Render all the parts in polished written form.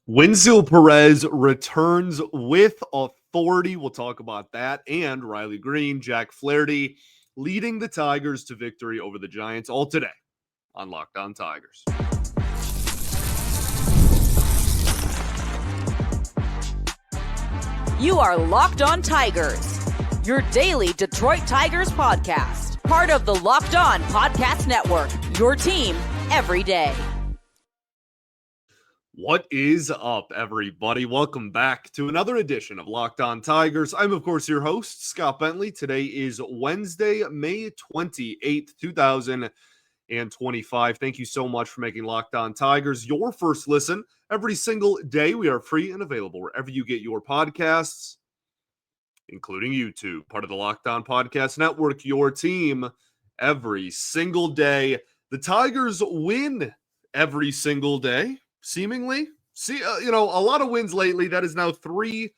Wenceel Perez returns with authority. We'll talk about that. And Riley Greene, Jack Flaherty leading the Tigers to victory over the Giants, all today on Locked On Tigers. You are Locked On Tigers, your daily Detroit Tigers podcast. Part of the Locked On Podcast Network, your team every day. What is up, everybody? Welcome back to another edition of Locked On Tigers. I'm, of course, your host, Scott Bentley. Today is Wednesday, May 28th, 2025. Thank you so much for making Locked On Tigers your first listen every single day. We are free and available wherever you get your podcasts, including YouTube, part of the Locked On Podcast Network, your team every single day. The Tigers win every single day. Seemingly, a lot of wins lately. That is now 3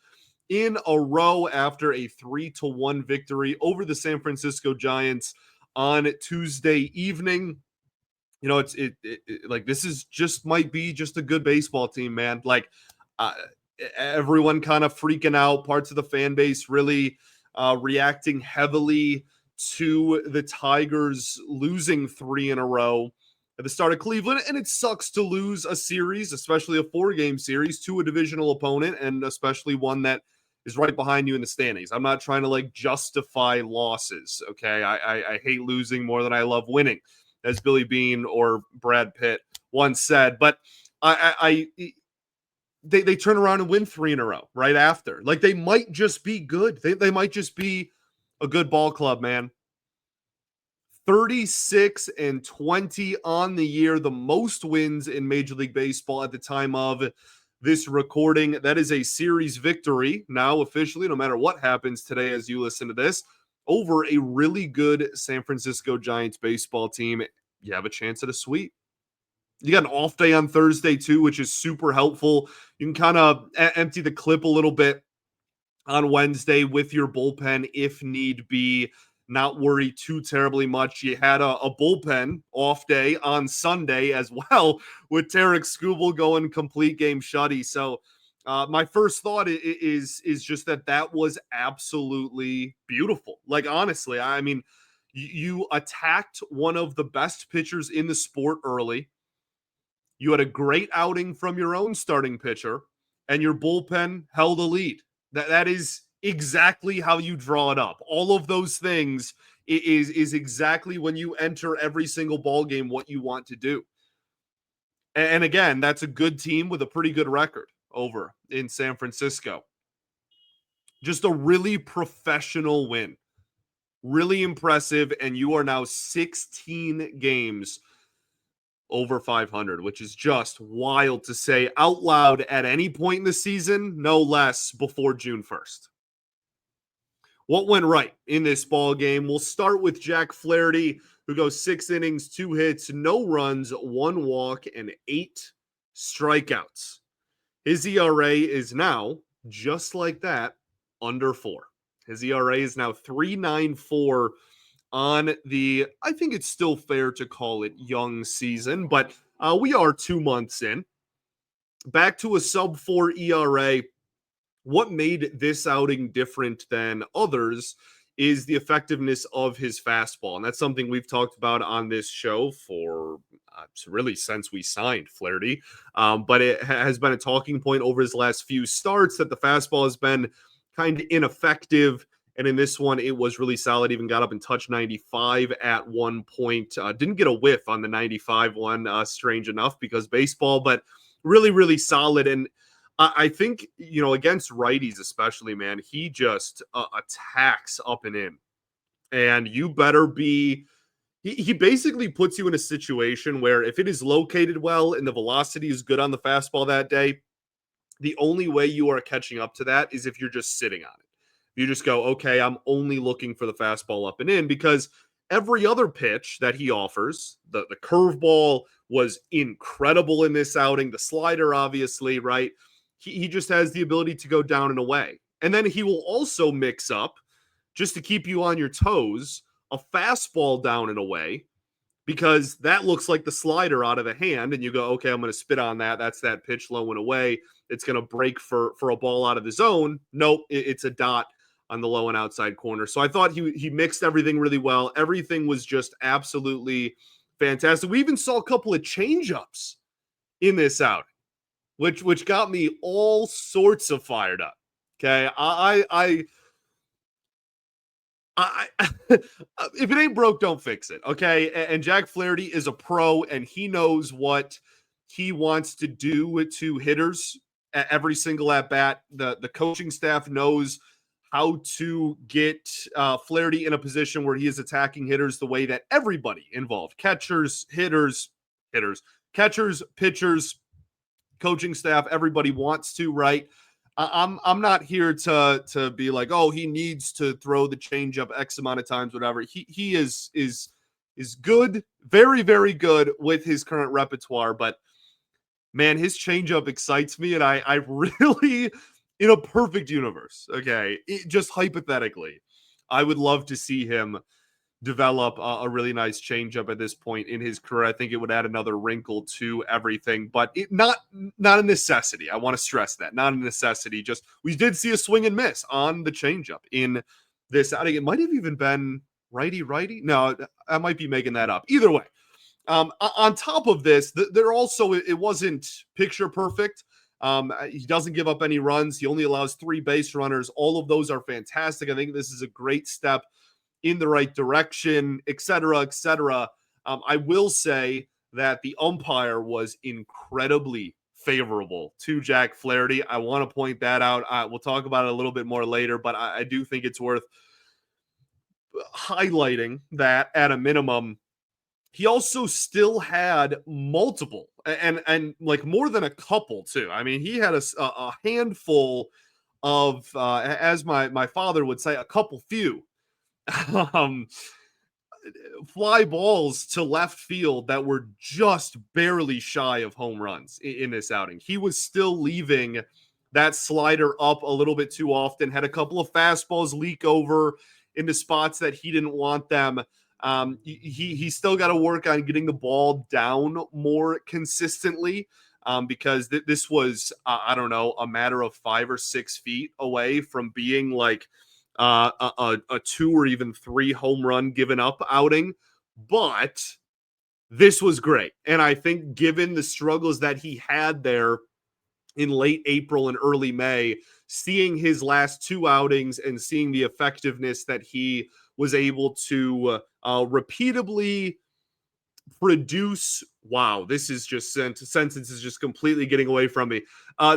in a row after a 3-1 victory over the San Fransisco Giants on Tuesday evening. You know, like this is just might be just a good baseball team, man. Like everyone kind of freaking out. Parts of the fan base really reacting heavily to the Tigers losing 3 in a row at the start of Cleveland, and it sucks to lose a series, especially a 4-game series, to a divisional opponent, and especially one that is right behind you in the standings. I'm not trying to justify losses, okay? I hate losing more than I love winning, as Billy Beane or Brad Pitt once said. But they turn around and win 3 in a row right after. Like, they might just be good. They might just be a good ball club, man. 36-20 on the year, the most wins in Major League Baseball at the time of this recording. That is a series victory now officially, no matter what happens today as you listen to this, over a really good San Francisco Giants baseball team. You have a chance at a sweep. You got an off day on Thursday too, which is super helpful. You can kind of empty the clip a little bit on Wednesday with your bullpen if need be. Not worry too terribly much. You had a bullpen off day on Sunday as well, with Tarek Skubal going complete game shutty. So my first thought is just that was absolutely beautiful. Like, honestly, I mean, you attacked one of the best pitchers in the sport early. You had a great outing from your own starting pitcher, and your bullpen held a lead. That is exactly how you draw it up. All of those things is exactly when you enter every single ball game what you want to do. And again, that's a good team with a pretty good record over in San Francisco. Just a really professional win. Really impressive. And you are now 16 games over 500, which is just wild to say out loud at any point in the season, no less before June 1st. What went right in this ball game? We'll start with Jack Flaherty, who goes 6 innings, 2 hits, no runs, 1 walk, and 8 strikeouts. His ERA is now, just like that, under 4. His ERA is now 3.94 on the, I think it's still fair to call it young season, but we are 2 months in. Back to a sub-4 ERA. What made this outing different than others is the effectiveness of his fastball. And that's something we've talked about on this show for really since we signed Flaherty. But it has been a talking point over his last few starts that the fastball has been kind of ineffective. And in this one, it was really solid. Even got up and touched 95 at one point. Didn't get a whiff on the 95 one, strange enough, because baseball, but really, really solid. And I think, against righties especially, man, he just attacks up and in. And you better be – he basically puts you in a situation where if it is located well and the velocity is good on the fastball that day, the only way you are catching up to that is if you're just sitting on it. You just go, okay, I'm only looking for the fastball up and in, because every other pitch that he offers, the curveball was incredible in this outing. The slider, obviously, right? He just has the ability to go down and away. And then he will also mix up, just to keep you on your toes, a fastball down and away, because that looks like the slider out of the hand, and you go, okay, I'm going to spit on that. That's that pitch low and away. It's going to break for a ball out of the zone. Nope, it's a dot on the low and outside corner. So I thought he mixed everything really well. Everything was just absolutely fantastic. We even saw a couple of changeups in this outing, which got me all sorts of fired up. Okay, I if it ain't broke, don't fix it. Okay. And Jack Flaherty is a pro, and he knows what he wants to do to hitters at every single at bat. The coaching staff knows how to get Flaherty in a position where he is attacking hitters the way that everybody involved, catchers, catchers, pitchers, coaching staff, everybody wants to, right? I'm not here to be like, oh, he needs to throw the changeup X amount of times, whatever. He is good, very, very good with his current repertoire. But man, his changeup excites me, and I really, in a perfect universe, okay, just hypothetically, I would love to see him develop a really nice changeup at this point in his career. I think it would add another wrinkle to everything, but not a necessity. I want to stress that, not a necessity. Just we did see a swing and miss on the changeup in this outing. It might have even been righty. No, I might be making that up. Either way, on top of this, there also it wasn't picture perfect. He doesn't give up any runs. He only allows 3 base runners. All of those are fantastic. I think this is a great step in the right direction, et cetera, et cetera. I will say that the umpire was incredibly favorable to Jack Flaherty. I want to point that out. We'll talk about it a little bit more later, but I do think it's worth highlighting that at a minimum. He also still had multiple and like more than a couple too. I mean, he had a handful of, as my father would say, a couple few um, fly balls to left field that were just barely shy of home runs in this outing. He was still leaving that slider up a little bit too often, had a couple of fastballs leak over into spots that he didn't want them. He still got to work on getting the ball down more consistently, because this was, I don't know, a matter of 5 or 6 feet away from being like a 2 or even 3 home run given up outing. But this was great. And I think given the struggles that he had there in late April and early May, seeing his last 2 outings and seeing the effectiveness that he was able to repeatably produce. Wow, this is just sentence is just completely getting away from me.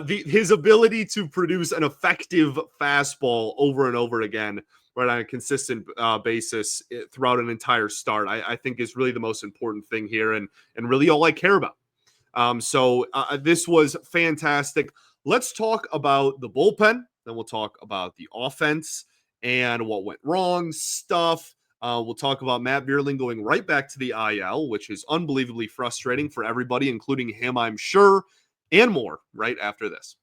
His ability to produce an effective fastball over and over again, right, on a consistent basis throughout an entire start, I think is really the most important thing here, and really all I care about. So this was fantastic. Let's talk about the bullpen, then we'll talk about the offense and what went wrong, stuff. We'll talk about Matt Vierling going right back to the IL, which is unbelievably frustrating for everybody, including him, I'm sure, and more right after this.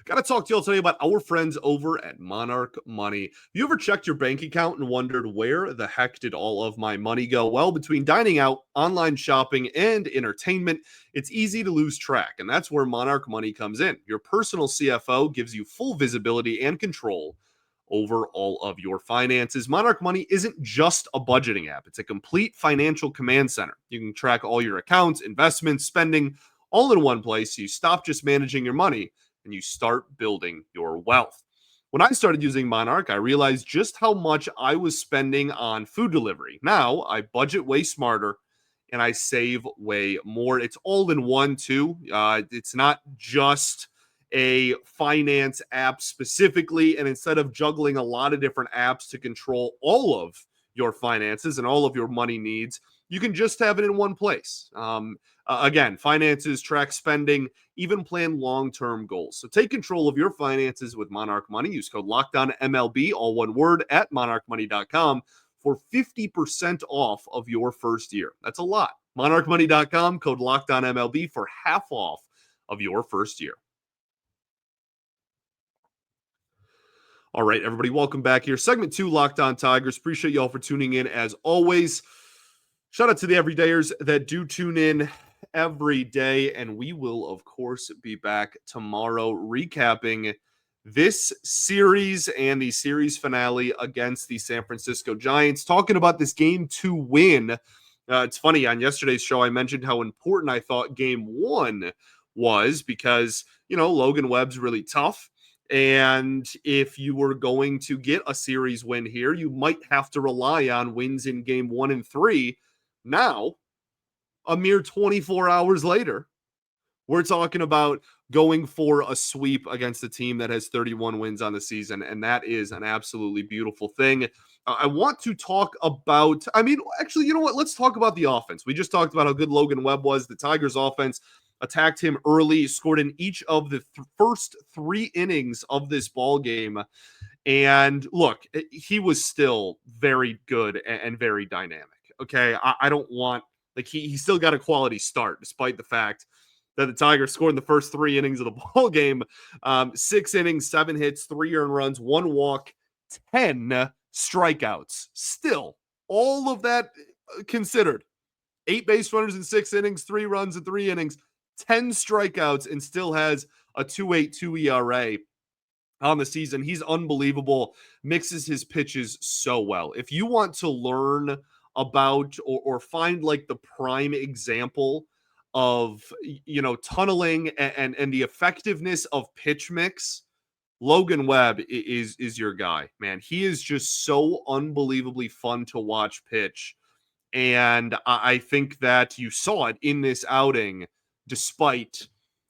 Got to talk to y'all today about our friends over at Monarch Money. Have you ever checked your bank account and wondered where the heck did all of my money go? Well, between dining out, online shopping, and entertainment, it's easy to lose track, and that's where Monarch Money comes in. Your personal CFO gives you full visibility and control over all of your finances. Monarch Money isn't just a budgeting app. It's a complete financial command center. You can track all your accounts, investments, spending, all in one place, so you stop just managing your money and you start building your wealth. When I started using Monarch, I realized just how much I was spending on food delivery. Now I budget way smarter and I save way more. It's all in one too. It's not just a finance app specifically, and instead of juggling a lot of different apps to control all of your finances and all of your money needs, you can just have it in one place. Again, finances, track spending, even plan long-term goals. So take control of your finances with Monarch Money. Use code LOCKEDONMLB, all one word, at monarchmoney.com for 50% off of your first year. That's a lot. monarchmoney.com, code LOCKEDONMLB for half off of your first year. All right, everybody, welcome back here. Segment 2, Locked On Tigers. Appreciate y'all for tuning in as always. Shout out to the everydayers that do tune in every day, and we will, of course, be back tomorrow recapping this series and the series finale against the San Francisco Giants. Talking about this Game 2 win. It's funny, on yesterday's show, I mentioned how important I thought Game 1 was because, Logan Webb's really tough. And if you were going to get a series win here, you might have to rely on wins in Game 1 and 3. Now, a mere 24 hours later, we're talking about going for a sweep against a team that has 31 wins on the season, and that is an absolutely beautiful thing. I want to talk about, actually, you know what? Let's talk about the offense. We just talked about how good Logan Webb was. The Tigers offense attacked him early, scored in each of the first 3 innings of this ball game. And look, he was still very good and very dynamic. Okay, I don't want, he still got a quality start, despite the fact that the Tigers scored in the first 3 innings of the ball game. 6 innings, 7 hits, 3 earned runs, 1 walk, 10 strikeouts. Still, all of that considered, 8 base runners in 6 innings, 3 runs in 3 innings, 10 strikeouts, and still has a 2.82 ERA on the season. He's unbelievable, mixes his pitches so well. If you want to learn about or find the prime example of, tunneling and the effectiveness of pitch mix, Logan Webb is your guy, man. He is just so unbelievably fun to watch pitch. And I think that you saw it in this outing, despite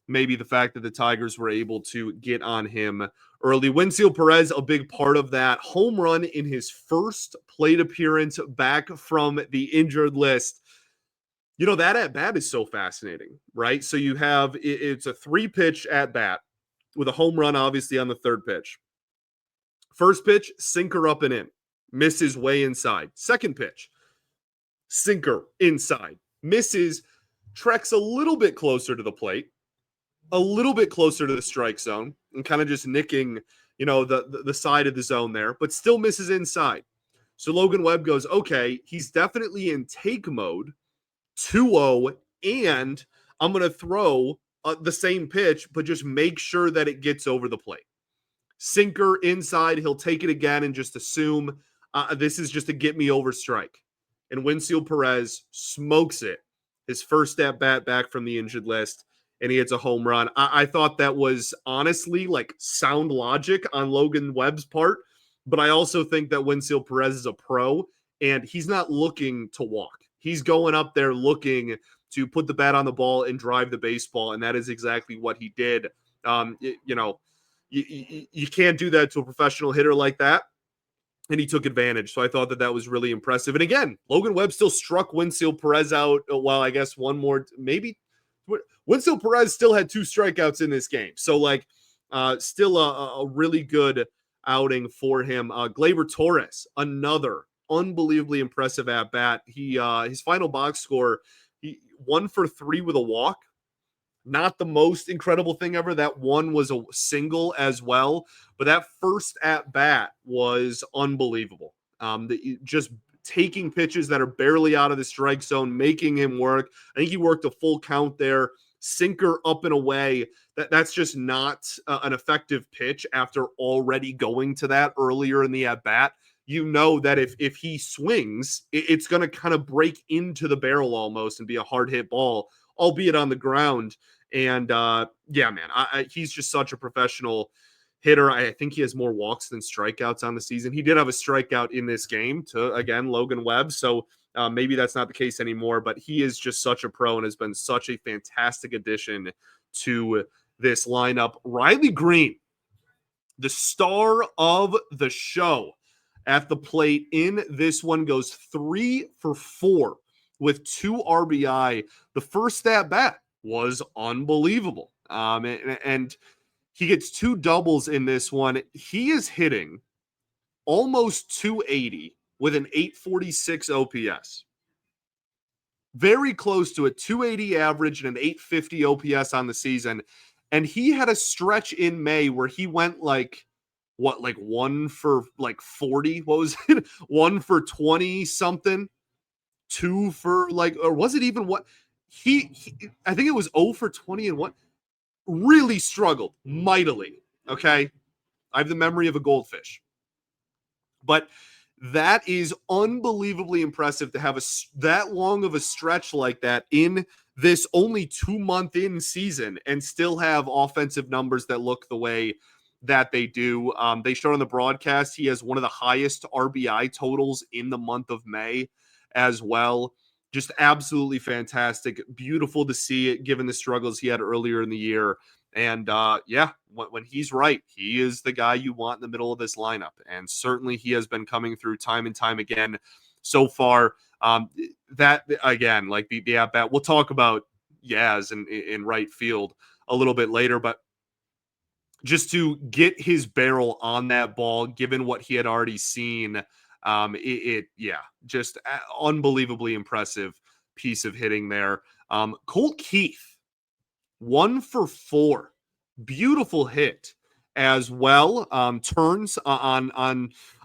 maybe the fact that the Tigers were able to get on him early. Wenceel Perez, a big part of that. Home run in his first plate appearance back from the injured list. That at-bat is so fascinating, right? So you have, it's a 3-pitch at-bat with a home run, obviously, on the 3rd pitch. First pitch, sinker up and in. Misses way inside. Second pitch, sinker inside. Misses, treks a little bit closer to the plate, a little bit closer to the strike zone, and kind of just nicking, the side of the zone there, but still misses inside. So Logan Webb goes, okay, he's definitely in take mode, 2-0, and I'm going to throw the same pitch, but just make sure that it gets over the plate. Sinker inside, he'll take it again and just assume this is just a get me over strike. And Wenceel Perez smokes it. His first at-bat back from the injured list, and he hits a home run. I thought that was honestly sound logic on Logan Webb's part, but I also think that Wenceel Perez is a pro, and he's not looking to walk. He's going up there looking to put the bat on the ball and drive the baseball, and that is exactly what he did. You can't do that to a professional hitter like that, and he took advantage. So I thought that was really impressive. And again, Logan Webb still struck Wenceel Perez out. Well, I guess one more, maybe. Wenceel Perez still had 2 strikeouts in this game. So still a really good outing for him. Gleyber Torres, another unbelievably impressive at bat. He his final box score, he 1 for 3 with a walk. Not the most incredible thing ever. That one was a single as well, but that first at bat was unbelievable. Just taking pitches that are barely out of the strike zone, making him work. I think he worked a full count there. Sinker up and away. That's just not an effective pitch after already going to that earlier in the at bat. That if he swings, it's going to kind of break into the barrel almost and be a hard hit ball, albeit on the ground. And he's just such a professional hitter. I think he has more walks than strikeouts on the season. He did have a strikeout in this game to, again, Logan Webb. So maybe that's not the case anymore, but he is just such a pro and has been such a fantastic addition to this lineup. Riley Greene, the star of the show at the plate in this one, goes 3 for 4 with 2 RBI. The first at bat was unbelievable. And he gets 2 doubles in this one. He is hitting almost 280 with an 846 OPS. Very close to a 280 average and an 850 OPS on the season. And he had a stretch in May where he went like 1 for like 40? What was it? 1 for 20 something? 2 for like, or was it even what he I think it was 0 for 20 and what really struggled mightily. Okay. I have the memory of a goldfish, but that is unbelievably impressive to have that long of a stretch like that in this only 2-month in season and still have offensive numbers that look the way that they do. They showed on the broadcast he has one of the highest RBI totals in the month of May as well. Just absolutely fantastic. Beautiful to see it given the struggles he had earlier in the year. And yeah, when he's right, he is the guy you want in the middle of this lineup. And certainly he has been coming through time and time again so far. That, again, like the at-bat, we'll talk about Yaz in right field a little bit later, but just to get his barrel on that ball, given what he had already seen, yeah, just unbelievably impressive piece of hitting there. Colt Keith, 1 for 4. Beautiful hit as well. Turns on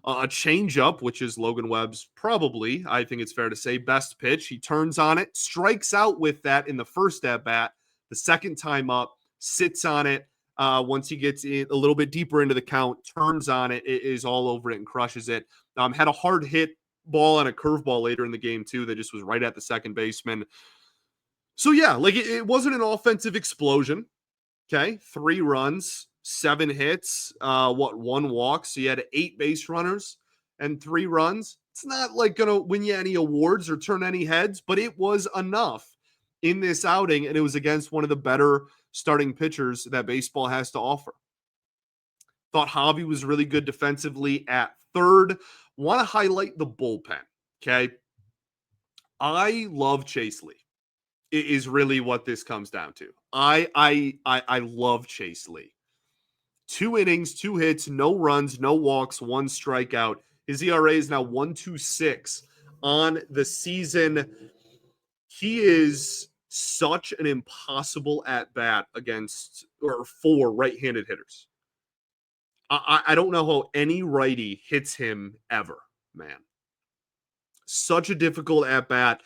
a changeup, which is Logan Webb's probably, I think it's fair to say, best pitch. He turns on it, strikes out with that in the first at bat. The second time up, sits on it. Once he gets in a little bit deeper into the count, turns on it, is all over it and crushes it. Had a hard hit ball and a curveball later in the game too that just was right at the second baseman. So yeah, like it wasn't an offensive explosion. Okay, 3 runs, 7 hits, 1 walk. So you had 8 base runners and 3 runs. It's not like going to win you any awards or turn any heads, but it was enough in this outing, and it was against one of the better starting pitchers that baseball has to offer. Thought Javi was really good defensively at third. Want to highlight the bullpen, okay? I love Chase Lee. It is really what this comes down to. I love Chase Lee. 2 innings, 2 hits, no runs, no walks, 1 strikeout. His ERA is now 1.26 on the season. He is such an impossible at bat against or for right-handed hitters. I don't know how any righty hits him ever, man. Such a difficult at bat.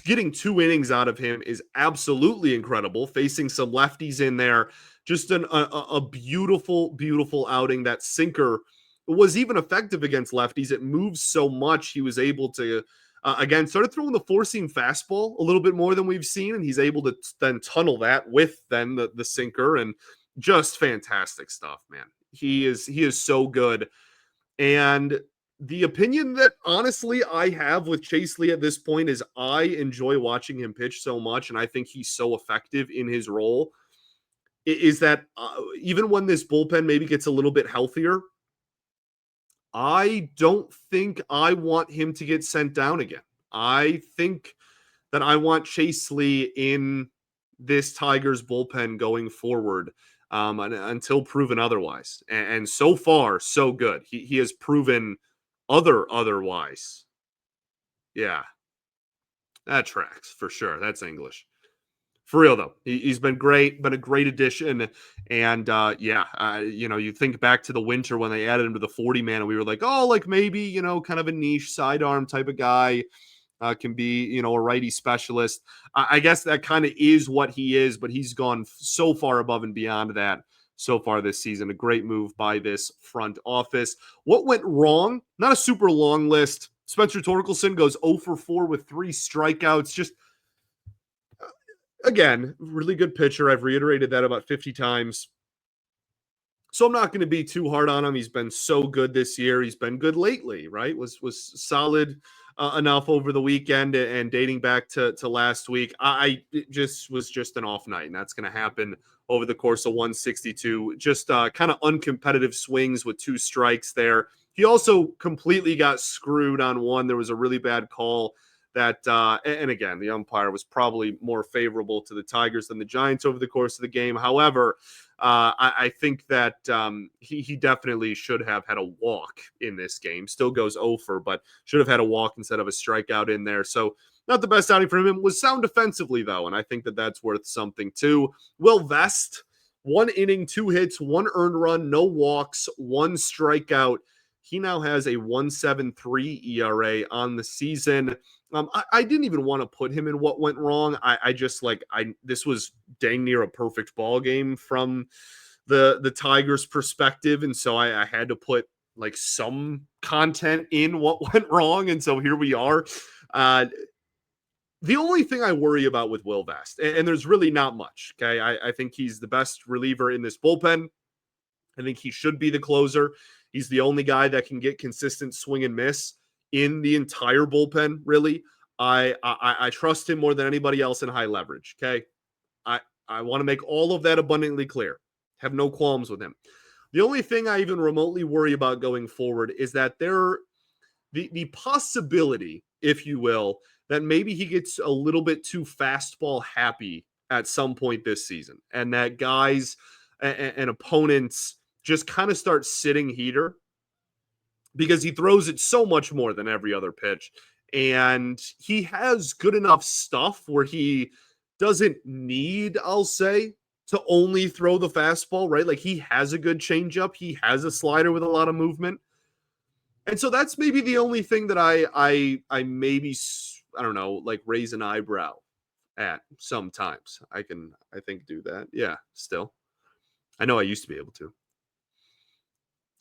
Getting 2 innings out of him is absolutely incredible. Facing some lefties in there, just a beautiful, beautiful outing. That sinker was even effective against lefties. It moves so much. He was able to, again, started throwing the 4-seam fastball a little bit more than we've seen, and he's able to then tunnel that with then the sinker, and just fantastic stuff, man. He is so good. And the opinion that honestly I have with Chase Lee at this point is I enjoy watching him pitch so much, and I think he's so effective in his role, is that even when this bullpen maybe gets a little bit healthier, I don't think I want him to get sent down again. I think that I want Chase Lee in this Tigers bullpen going forward until proven otherwise. And so far, so good. He has proven otherwise. Yeah, that tracks for sure. That's English. For real, though. He's been great, been a great addition. And you think back to the winter when they added him to the 40-man, and we were like, oh, like maybe, kind of a niche sidearm type of guy. Can be, a righty specialist. I guess that kind of is what he is, but he's gone so far above and beyond that so far this season. A great move by this front office. What went wrong? Not a super long list. Spencer Torkelson goes 0 for 4 with 3 strikeouts. Just, again, really good pitcher. I've reiterated that about 50 times. So I'm not going to be too hard on him. He's been so good this year. He's been good lately, right? Was solid enough over the weekend and dating back to last week. It just was just an off night, and that's going to happen over the course of 162. Just kind of uncompetitive swings with 2 strikes there. He also completely got screwed on one. There was a really bad call that, and again, the umpire was probably more favorable to the Tigers than the Giants over the course of the game. However, I think that he definitely should have had a walk in this game. Still goes over, but should have had a walk instead of a strikeout in there. So not the best outing for him. Was sound defensively, though, and I think that that's worth something, too. Will Vest, 1 inning, 2 hits, 1 earned run, no walks, 1 strikeout. He now has a 1.73 ERA on the season. I didn't even want to put him in what went wrong. This was dang near a perfect ball game from the Tigers' perspective, and so I had to put like some content in what went wrong, and so here we are. The only thing I worry about with Will Vest, and there's really not much, okay? I think he's the best reliever in this bullpen. I think he should be the closer. He's the only guy that can get consistent swing and miss in the entire bullpen, really. I trust him more than anybody else in high leverage, okay? I want to make all of that abundantly clear. Have no qualms with him. The only thing I even remotely worry about going forward is that the possibility, if you will, that maybe he gets a little bit too fastball happy at some point this season, and that guys and opponents just kind of start sitting heater because he throws it so much more than every other pitch. And he has good enough stuff where he doesn't need, I'll say, to only throw the fastball, right? Like he has a good changeup. He has a slider with a lot of movement. And so that's maybe the only thing that I maybe, I don't know, like raise an eyebrow at sometimes. I think do that. Yeah, still. I know I used to be able to.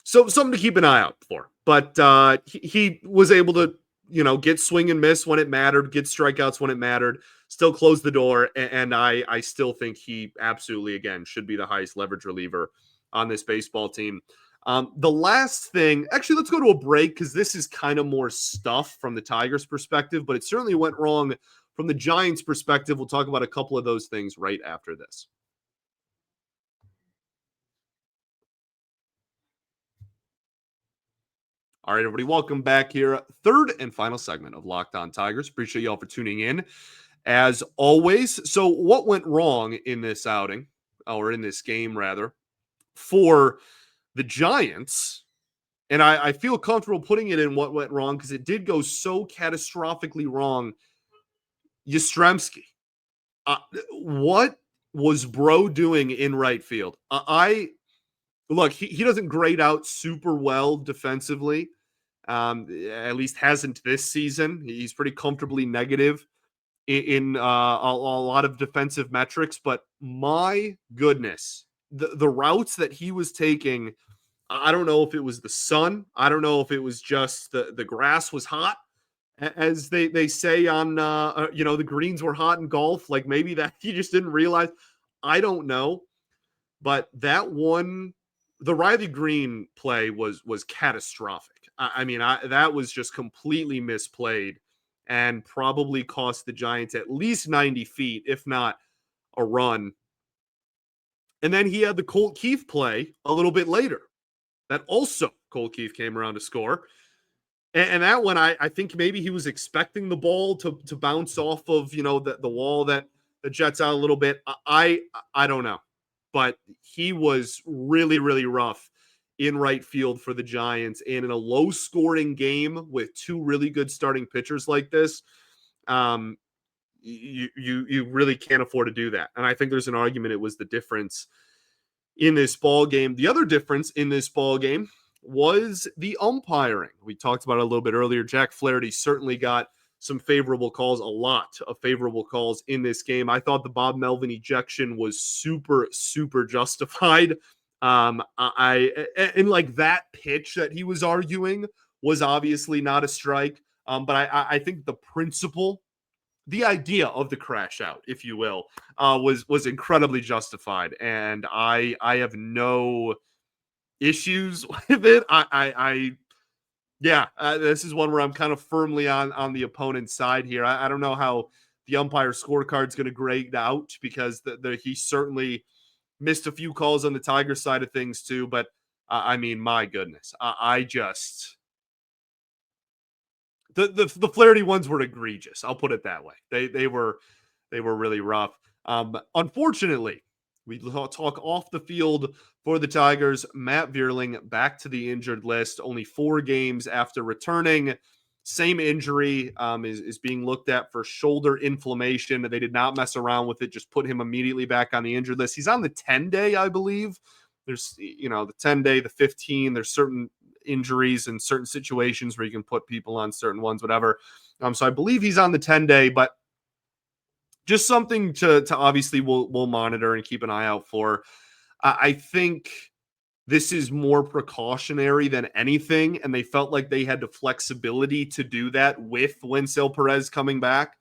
So something to keep an eye out for. But he was able to, get swing and miss when it mattered, get strikeouts when it mattered, still close the door. And I still think he absolutely, again, should be the highest leverage reliever on this baseball team. The last thing, actually, let's go to a break because this is kind of more stuff from the Tigers' perspective, but it certainly went wrong from the Giants' perspective. We'll talk about a couple of those things right after this. All right, everybody, welcome back here. Third and final segment of Locked On Tigers. Appreciate y'all for tuning in, as always. So what went wrong in this outing, or in this game, rather, for the Giants? And I feel comfortable putting it in what went wrong because it did go so catastrophically wrong. Yastrzemski. What was Bro doing in right field? Look, he doesn't grade out super well defensively. At least hasn't this season. He's pretty comfortably negative in a lot of defensive metrics. But my goodness, the routes that he was taking, I don't know if it was the sun. I don't know if it was just the grass was hot, as they say on, the greens were hot in golf. Like maybe that he just didn't realize. I don't know. But that one, the Riley Greene play was catastrophic. That was just completely misplayed and probably cost the Giants at least 90 feet, if not a run. And then he had the Colt Keith play a little bit later. That also Colt Keith came around to score. And that one, I think maybe he was expecting the ball to bounce off of, the wall that jets out a little bit. I don't know. But he was really, really rough in right field for the Giants. And in a low-scoring game with two really good starting pitchers like this, you really can't afford to do that. And I think there's an argument it was the difference in this ball game. The other difference in this ball game was the umpiring. We talked about it a little bit earlier. Jack Flaherty certainly got some favorable calls, a lot of favorable calls in this game. I thought the Bob Melvin ejection was super, super justified. And like that pitch that he was arguing was obviously not a strike. But I think the principle, the idea of the crash out, if you will, was incredibly justified. And I have no issues with it. This is one where I'm kind of firmly on the opponent's side here. I don't know how the umpire scorecard's going to grade out because he certainly missed a few calls on the Tigers side of things too. But my goodness, the Flaherty ones were egregious. I'll put it that way. They were really rough. Unfortunately, we talk off the field for the Tigers. Matt Vierling back to the injured list, only 4 games after returning. same injury, is being looked at for shoulder inflammation. They did not mess around with it, just put him immediately back on the injured list. He's on the 10-day, I believe. There's, the 10-day, the 15, there's certain injuries and certain situations where you can put people on certain ones, whatever. So I believe he's on the 10-day, but just something to obviously we'll monitor and keep an eye out for. I think this is more precautionary than anything, and they felt like they had the flexibility to do that with Wenceel Perez coming back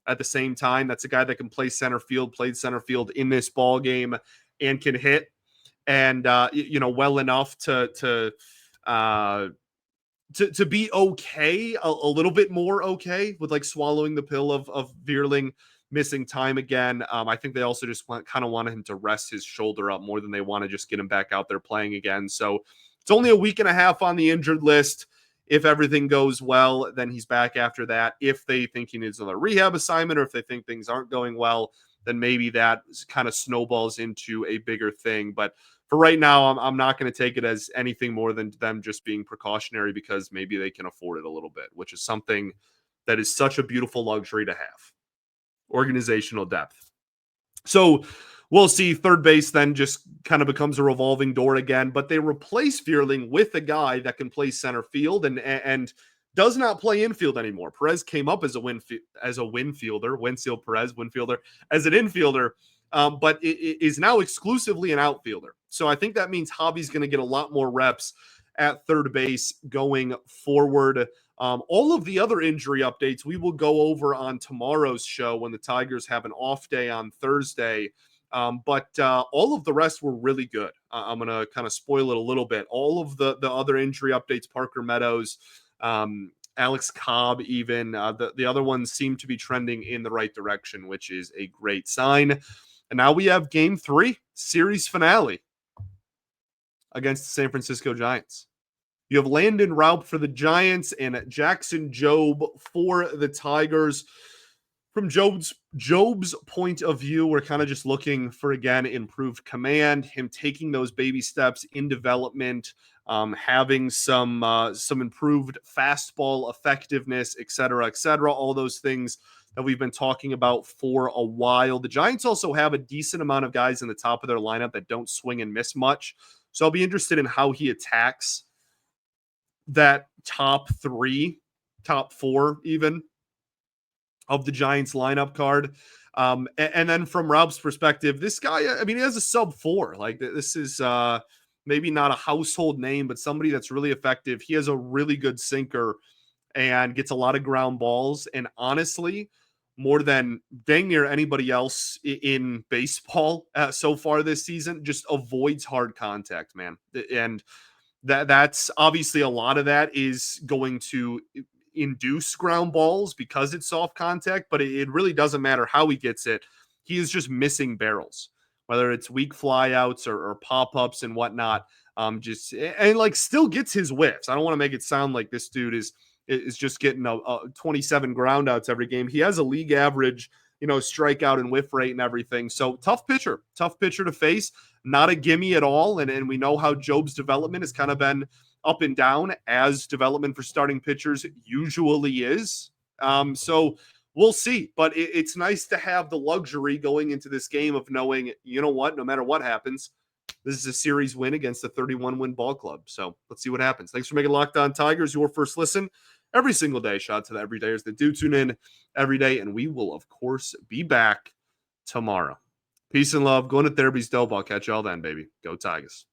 at the same time. That's a guy that can play center field, played center field in this ball game, and can hit, and well enough to be okay, a little bit more okay with like swallowing the pill of Vierling missing time again. I think they also just kind of wanted him to rest his shoulder up more than they want to just get him back out there playing again. So it's only a week and a half on the injured list. If everything goes well, then he's back after that. If they think he needs another rehab assignment, or if they think things aren't going well, then maybe that kind of snowballs into a bigger thing. But for right now, I'm not going to take it as anything more than them just being precautionary, because maybe they can afford it a little bit, which is something that is such a beautiful luxury to have. Organizational depth. So we'll see. Third base then just kind of becomes a revolving door again, but they replace Vierling with a guy that can play center field and does not play infield anymore. Perez came up as a winfielder, Wenceel Perez, winfielder, as an infielder, but it is now exclusively an outfielder. So I think that means Javi's going to get a lot more reps at third base going forward. All of the other injury updates we will go over on tomorrow's show when the Tigers have an off day on Thursday. But all of the rest were really good. I'm going to kind of spoil it a little bit. All of the other injury updates, Parker Meadows, Alex Cobb, even the other ones seem to be trending in the right direction, which is a great sign. And now we have Game 3, series finale against the San Francisco Giants. You have Landon Raup for the Giants and Jackson Jobe for the Tigers. From Jobe's point of view, we're kind of just looking for, again, improved command, him taking those baby steps in development, having some improved fastball effectiveness, et cetera, all those things that we've been talking about for a while. The Giants also have a decent amount of guys in the top of their lineup that don't swing and miss much. So I'll be interested in how he attacks that top 4 even of the Giants lineup card. And then from Raup's perspective, this guy, I mean, he has a sub 4. Like, this is maybe not a household name, but somebody that's really effective. He has a really good sinker and gets a lot of ground balls. And honestly, more than dang near anybody else in baseball so far this season, just avoids hard contact, man. And that's obviously a lot of that is going to induce ground balls because it's soft contact, but it really doesn't matter how he gets it. He is just missing barrels, whether it's weak flyouts or pop-ups and whatnot. Still gets his whiffs. I don't want to make it sound like this dude is just getting a 27 groundouts every game. He has a league average, strikeout and whiff rate and everything. So tough pitcher to face, not a gimme at all. And we know how Jobe's development has kind of been up and down, as development for starting pitchers usually is. So we'll see, but it's nice to have the luxury going into this game of knowing, no matter what happens, this is a series win against a 31-win ball club. So let's see what happens. Thanks for making Locked On Tigers your first listen every single day. Shout out to the everydayers that do tune in every day, and we will, of course, be back tomorrow. Peace and love. Going to therapy's dope. I'll catch y'all then, baby. Go Tigers.